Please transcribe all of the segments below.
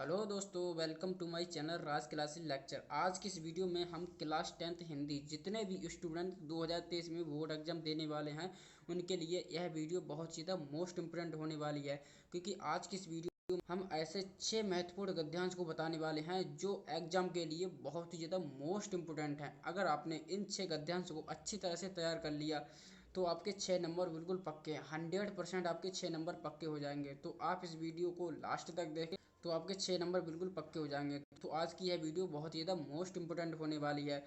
Hello दोस्तों, welcome to my channel Raj classes lecture. आज की इस वीडियो में हम क्लास 10th हिंदी जितने भी स्टूडेंट 2023 में बोर्ड एग्जाम देने वाले हैं उनके लिए यह वीडियो बहुत ज़्यादा मोस्ट इम्पोर्टेंट होने वाली है, क्योंकि आज की इस वीडियो में हम ऐसे 6 महत्वपूर्ण गद्यांश को बताने वाले हैं जो एग्जाम के लिए बहुत ही ज़्यादा मोस्ट इम्पोर्टेंट हैं। अगर आपने इन 6 गद्यांश को अच्छी तरह से तैयार कर लिया तो आपके 6 नंबर बिल्कुल पक्के हैं। 100% आपके 6 नंबर पक्के हो जाएंगे। तो आप इस वीडियो को लास्ट तक देखें तो आपके 6 नंबर बिल्कुल पक्के हो जाएंगे। तो आज की यह वीडियो बहुत ही ज़्यादा मोस्ट इंपॉर्टेंट होने वाली है।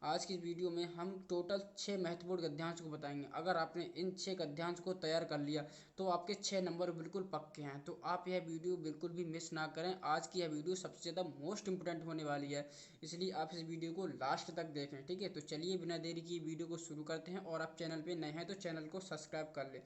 आज की इस वीडियो में हम टोटल 6 महत्वपूर्ण गद्यांश को बताएंगे। अगर आपने इन 6 गद्यांश को तैयार कर लिया तो आपके 6 नंबर बिल्कुल पक्के हैं। तो आप यह वीडियो बिल्कुल भी मिस ना करें। आज की यह वीडियो सबसे ज़्यादा मोस्ट इंपॉर्टेंट होने वाली है, इसलिए आप इस वीडियो को लास्ट तक देखें। ठीक है, तो चलिए बिना देरी की वीडियो को शुरू करते हैं। और आप चैनल पर नए हैं तो चैनल को सब्सक्राइब कर लें।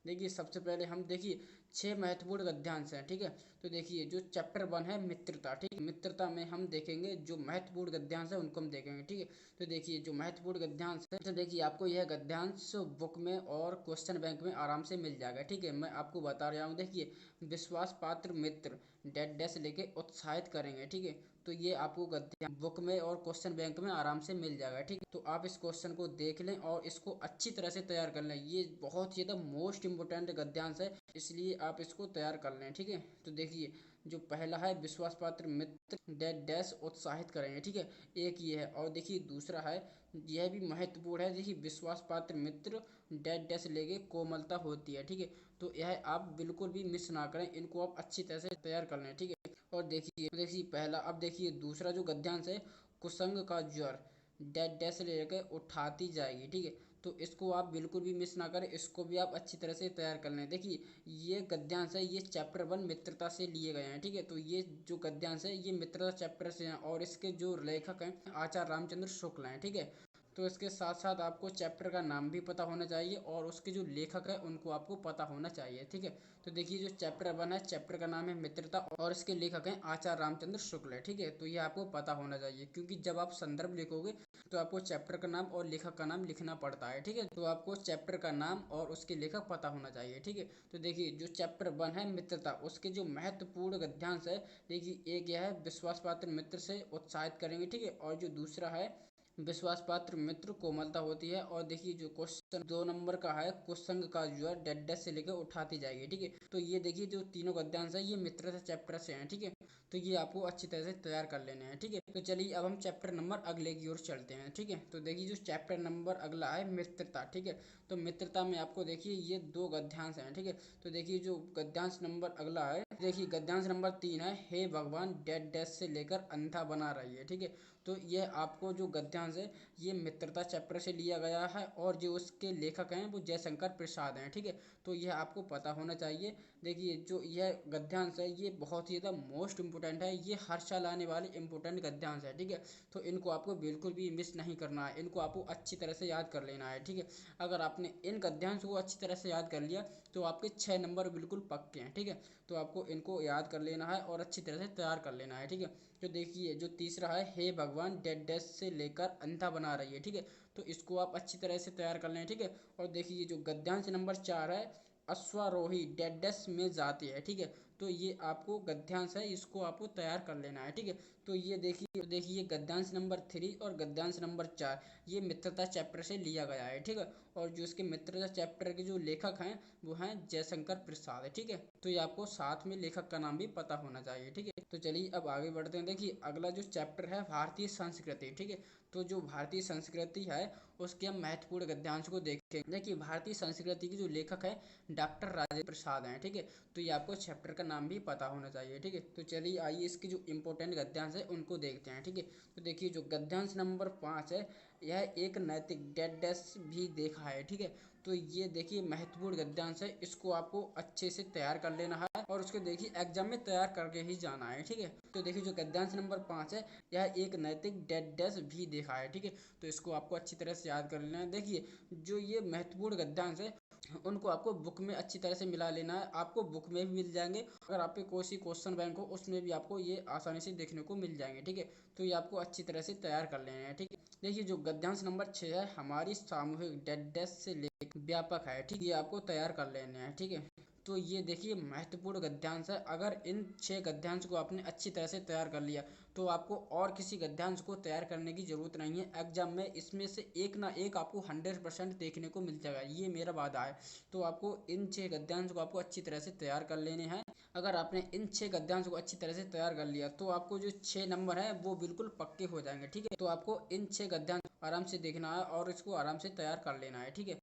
देखिए, सबसे पहले हम देखिए 6 महत्वपूर्ण गद्यांश हैं। ठीक है, तो देखिए जो चैप्टर 1 है मित्रता। ठीक है, मित्रता में हम देखेंगे जो महत्वपूर्ण गद्यांश है उनको हम देखेंगे। ठीक है, तो देखिए जो महत्वपूर्ण गद्यांश है, तो देखिए आपको यह गद्यांश बुक में और क्वेश्चन बैंक में आराम से मिल जाएगा। ठीक है, मैं आपको बता रहा हूँ। देखिए, विश्वास पात्र मित्र डैश डैश लेके उत्साहित करेंगे। ठीक है, तो ये आपको गद्यांश बुक में और क्वेश्चन बैंक में आराम से मिल जाएगा। ठीक है, तो आप इस क्वेश्चन को देख लें और इसको अच्छी तरह से तैयार कर लें। ये बहुत ही ज़्यादा मोस्ट इंपोर्टेंट गद्यांश है, इसलिए आप इसको तैयार कर लें। ठीक है, तो देखिए जो पहला है विश्वास पात्र मित्र डैश डैश उत्साहित करेंगे। ठीक है, एक ये है। और देखिए दूसरा है, यह भी महत्वपूर्ण है। देखिए विश्वास पात्र मित्र डैश डैश लेके कोमलता होती है। ठीक है, तो यह आप बिल्कुल भी मिस ना करें, इनको आप अच्छी तरह से तैयार कर लें। ठीक है, और देखिए देखिए पहला, अब देखिए दूसरा जो गद्यांश है, कुसंग का ज्वर डैश डैश लेकर उठाती जाएगी। ठीक है, तो इसको आप बिल्कुल भी मिस ना करें, इसको भी आप अच्छी तरह से तैयार कर लें। देखिए ये गद्यांश है, ये चैप्टर 1 मित्रता से लिए गए हैं। ठीक है, तो ये जो गद्यांश है ये मित्रता चैप्टर से हैं और इसके जो लेखक हैं आचार्य रामचंद्र शुक्ल हैं। ठीक है, तो इसके साथ साथ आपको चैप्टर का नाम भी पता होना चाहिए और उसके जो लेखक है उनको आपको पता होना चाहिए। ठीक है, तो देखिए जो चैप्टर 1 है, चैप्टर का नाम है मित्रता और इसके लेखक हैं आचार्य रामचंद्र शुक्ल है। ठीक है, तो ये आपको पता होना चाहिए, क्योंकि जब आप संदर्भ लिखोगे तो आपको चैप्टर का नाम और लेखक का नाम लिखना पड़ता है। ठीक है, तो आपको चैप्टर का नाम और उसके लेखक पता होना चाहिए। ठीक है, तो देखिए जो चैप्टर 1 है मित्रता, उसके जो महत्वपूर्ण गद्यांश है, देखिए एक यह है विश्वास पात्र मित्र से उत्साहित करेंगे। ठीक है, और जो दूसरा है विश्वास पात्र मित्र कोमलता होती है। और देखिए जो क्वेश्चन 2 नंबर का है, कुसंग का ज्वर डैश डैश से लेकर उठाती जाएगी। ठीक है, तो ये देखिए जो तीनों गद्यांश है ये मित्रता चैप्टर से हैं। ठीक है, तो ये आपको अच्छी तरह से तैयार कर लेने हैं। ठीक है, तो चलिए अब हम चैप्टर नंबर अगले की ओर चलते हैं। ठीक है, तो देखिए जो चैप्टर नंबर अगला है मित्रता। ठीक है, तो मित्रता में आपको देखिए ये 2 गद्यांश हैं। ठीक है, तो देखिए जो गद्यांश नंबर अगला है, देखिए गद्यांश नंबर 3 है, हे भगवान डैश डैश से लेकर अंधा बना रही है। ठीक है, तो यह आपको जो गद्यांश है ये मित्रता चैप्टर से लिया गया है और जो उसके लेखक हैं वो जयशंकर प्रसाद हैं। ठीक है, तो यह आपको पता होना चाहिए। देखिए जो यह गद्यांश है ये बहुत ही ज़्यादा मोस्ट इंपॉर्टेंट है, ये हर साल आने वाले इंपॉर्टेंट गद्यांश है। ठीक है, तो इनको आपको बिल्कुल भी मिस नहीं करना है, इनको आपको अच्छी तरह से याद कर लेना है। ठीक है, अगर आपने इन गद्यांश को अच्छी तरह से याद कर लिया तो आपके 6 नंबर बिल्कुल पक्के हैं। ठीक है, तो आपको इनको याद कर लेना है और अच्छी तरह से तैयार कर लेना है। ठीक है, तो देखिए जो तीसरा है, हे भगवान डैश डैश से लेकर अंधा बना रही है। ठीक है, तो इसको आप अच्छी तरह से तैयार कर लें। ठीक है, और देखिए जो गद्यांश नंबर 4 है, अश्वारोही डैश डैश में जाती है। ठीक है, तो ये आपको गद्यांश है, इसको आपको तैयार कर लेना है। ठीक है, तो ये देखिए गद्यांश नंबर 3 और गद्यांश नंबर 4 ये मित्रता चैप्टर से लिया गया है। ठीक है, और जो इसके मित्रता चैप्टर के जो लेखक हैं वो हैं जयशंकर प्रसाद है। ठीक है, तो ये आपको साथ में लेखक का नाम भी पता होना चाहिए। ठीक है, तो चलिए अब आगे बढ़ते हैं। देखिए अगला जो चैप्टर है भारतीय संस्कृति। ठीक है, तो जो भारतीय संस्कृति है उसके हम महत्वपूर्ण गद्यांश को देखें। देखिए भारतीय संस्कृति के जो लेखक है डॉक्टर राजेंद्र प्रसाद हैं। ठीक है, तो ये आपको चैप्टर का नाम भी पता होना चाहिए। ठीक है, तो चलिए आइए इसके जो इंपॉर्टेंट गद्यांश है उनको देखते हैं। ठीक है, तो देखिए जो गद्यांश नंबर 5 है, यह एक नैतिक डैश डैश भी देखा है। ठीक है, तो ये देखिए महत्वपूर्ण गद्यांश है, इसको आपको अच्छे से तैयार कर लेना है और उसको देखिए एग्जाम में तैयार करके ही जाना है। ठीक है, तो देखिए जो गद्यांश नंबर 5 है, यह एक नैतिक डैश डैश भी देखा है। ठीक है, तो इसको आपको अच्छी तरह से याद कर लेना है। देखिए जो ये महत्वपूर्ण गद्यांश है उनको आपको बुक में अच्छी तरह से मिला लेना है, आपको बुक में भी मिल जाएंगे। अगर आपके कोई सी क्वेश्चन बैंक हो उसमें भी आपको ये आसानी से देखने को मिल जाएंगे। ठीक है, तो ये आपको अच्छी तरह से तैयार कर लेना है। ठीक है, देखिए जो गद्यांश नंबर 6 है, हमारी सामूहिक डैश डैश से लेकर व्यापक है। ठीक, ये आपको तैयार कर लेना है। ठीक है, तो ये देखिए महत्वपूर्ण गद्यांश है। अगर इन 6 गद्यांश को आपने अच्छी तरह से तैयार कर लिया तो आपको और किसी गद्यांश को तैयार करने की ज़रूरत नहीं है। एग्जाम में इसमें से एक ना एक आपको 100% देखने को मिल जाएगा, ये मेरा वादा है। तो आपको इन 6 गद्यांश को आपको अच्छी तरह से तैयार कर लेने हैं। अगर आपने इन 6 गद्यांश को अच्छी तरह से तैयार कर लिया तो आपको जो 6 नंबर है वो बिल्कुल पक्के हो जाएंगे, ठीक है। तो आपको इन 6 गद्यांश आराम से देखना है और इसको आराम से तैयार कर लेना है, ठीक है।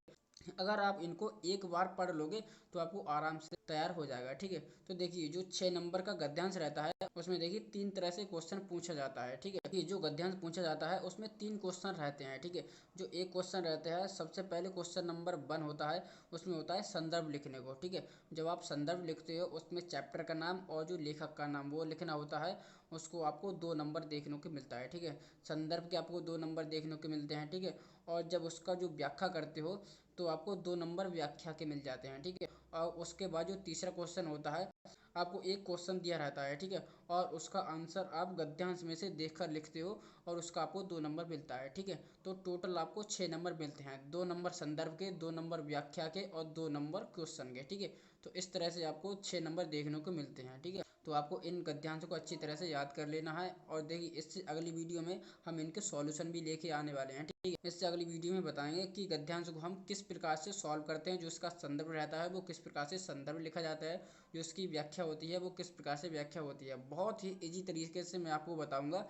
अगर आप इनको एक बार पढ़ लोगे तो आपको आराम से तैयार हो जाएगा, ठीक है। तो देखिए जो 6 नंबर का गद्यांश रहता है उसमें देखिए 3 तरह से क्वेश्चन पूछा जाता है, ठीक है। कि जो गद्यांश पूछा जाता है उसमें 3 क्वेश्चन रहते हैं, ठीक है। जो एक क्वेश्चन रहता है, सबसे पहले क्वेश्चन नंबर 1 होता है, उसमें होता है संदर्भ लिखने को, ठीक है। जब आप संदर्भ लिखते हो उसमें चैप्टर का नाम और जो लेखक का नाम वो लिखना होता है, उसको आपको 2 नंबर देखने को मिलता है, ठीक है। संदर्भ के आपको 2 नंबर देखने को मिलते हैं, ठीक है। और जब उसका जो व्याख्या करते हो तो आपको 2 नंबर व्याख्या के मिल जाते हैं, ठीक है। और उसके बाद जो तीसरा क्वेश्चन होता है, आपको एक क्वेश्चन दिया रहता है, ठीक है। और उसका आंसर आप गद्यांश में से देखकर लिखते हो और उसका आपको 2 नंबर मिलता है, ठीक है। तो टोटल आपको 6 नंबर मिलते हैं, 2 नंबर संदर्भ के, 2 नंबर व्याख्या के और 2 नंबर क्वेश्चन के, ठीक है। तो इस तरह से आपको 6 नंबर देखने को मिलते हैं, ठीक है। तो आपको इन गद्यांशों को अच्छी तरह से याद कर लेना है। और देखिए इससे अगली वीडियो में हम इनके सॉल्यूशन भी लेके आने वाले हैं, ठीक है। इससे अगली वीडियो में बताएंगे कि गद्यांश को हम किस प्रकार से सॉल्व करते हैं, जो इसका संदर्भ रहता है वो किस प्रकार से संदर्भ लिखा जाता है, जो इसकी व्याख्या होती है वो किस प्रकार से व्याख्या होती है। बहुत ही इजी तरीके से मैं आपको बताऊंगा।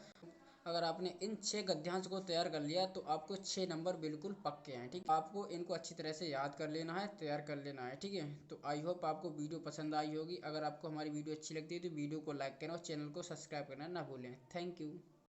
अगर आपने इन 6 गद्यांश को तैयार कर लिया तो आपको 6 नंबर बिल्कुल पक्के हैं, ठीक है। आपको इनको अच्छी तरह से याद कर लेना है, तैयार कर लेना है, ठीक है। तो आई होप आपको वीडियो पसंद आई होगी। अगर आपको हमारी वीडियो अच्छी लगती है तो वीडियो को लाइक करना और चैनल को सब्सक्राइब करना ना भूलें। Thank you.